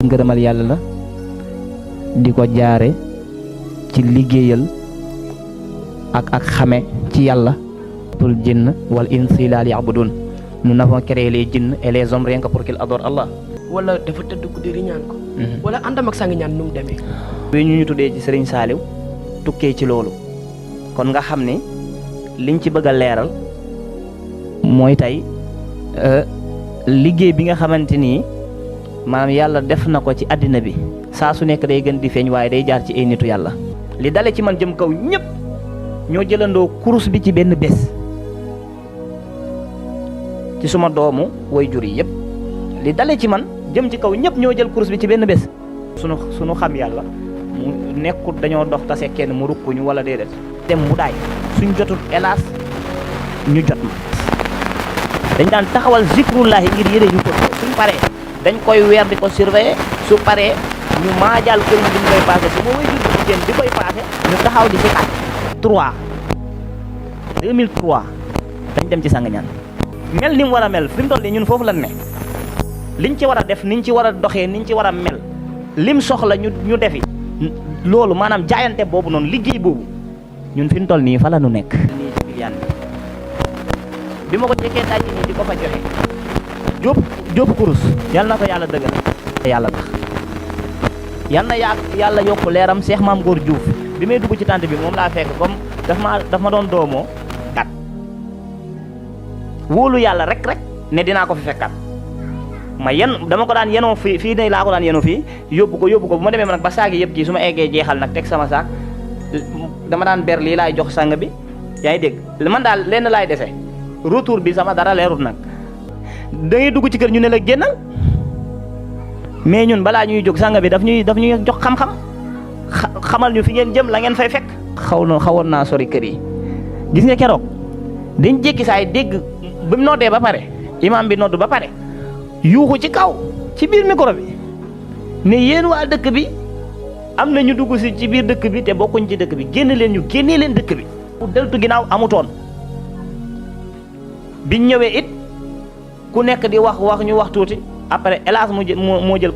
ngërëmal yàlla la di ko jaare ci liggéeyal ak xame ci yàlla pour jinn wal insi la liya'budun. Nous n'avons créé les djinns et les hommes rien que pour qu'ils adorent Allah. wala dafa tëdd guddi riñaan ko. wala àndam ak sangi ñaan nu mu demee. bi ñu tuddee ci Serigne Saliou tukkee ci loolu kon nga xam ne liñ ci bëgg a leeral mooy tey liggéey bi nga xamante ni maanaam yàlla def na ko ci àddina bi saa su nekk day gën di feeñ waaye day jaar ci ay nitu yàlla. li dale ci man jëm kaw ñëpp ñoo jëlandoo kurus bi ci benn bés ci suma doomu way jur yi yëpp li dale ci man jëm ci kaw ñëpp ñoo jël kurus bi ci benn bés. sunu xam yàlla mu nekkut dañoo dox tase kenn mu rukkuñu wala déedéet dem mu daay suñ jotul hélas ñu jot ma dañ daan taxawal zikrullahi ngir yére ñu ko suñ paree dañ koy weer di ko surveiller su paree ñu maajaal këriñ bi ñu koy passé su ma way jur bu jigéen di koy passé ñu taxaw di ci at 2003 dañ dem ci sang ñaan mel ni mu war a mel fi mu toll nii ñun foofu lan ne liñ ci war a def niñ ci war a doxee niñ ci war a mel lim soxla ñu defi loolu maanaam jaayante boobu noonu liggéey boobu ñun fi mu toll nii fa la nu nekk. nii ci biliyaan bi ma ko jëkkee daj nii di ko fa joxe jóob kurus yàlla na ko yàlla dëggal yàlla tax yal na yàlla yokk leeram Cheikh Mame Gor Diouf bi may dugg ci tànt bi moom laa fekk comme daf ma doon doomoo kat wóolu yàlla rek ne dinaa ko fi fekkat ma dama ko daan yenoo fii ne laa ko daan yenoo fii yóbbu ko bu ma demee nag ba saagi yëpp ci su ma eggee jeexal nag teg sama saak dama daan ber lii laay jox sang bi yaa ngi dégg man daal lenn laay dese retour bi sama dara leerut nag da ngay dugg ci kër ñu ne la génnal mais ñun balaa ñuy jóg sang bi daf ñuy jox xam-xam xamal ñu fi ngeen jëm la ngeen fay fekk. xawoon naa sori kër yi gis nga keroog dañ jékki saay dégg bi mu noddee ba pare imam bi nodd ba pare yuuxu ci kaw ci biir micro bi ne yéen waa dëkk bi am na ñu dugg si ci biir dëkk bi te bokkuñ ci dëkk bi génnee leen dëkk bi. deltu ginnaaw amutoon biñ ñëwee it ku nekk di wax ñu wax tuuti après hélas moo jël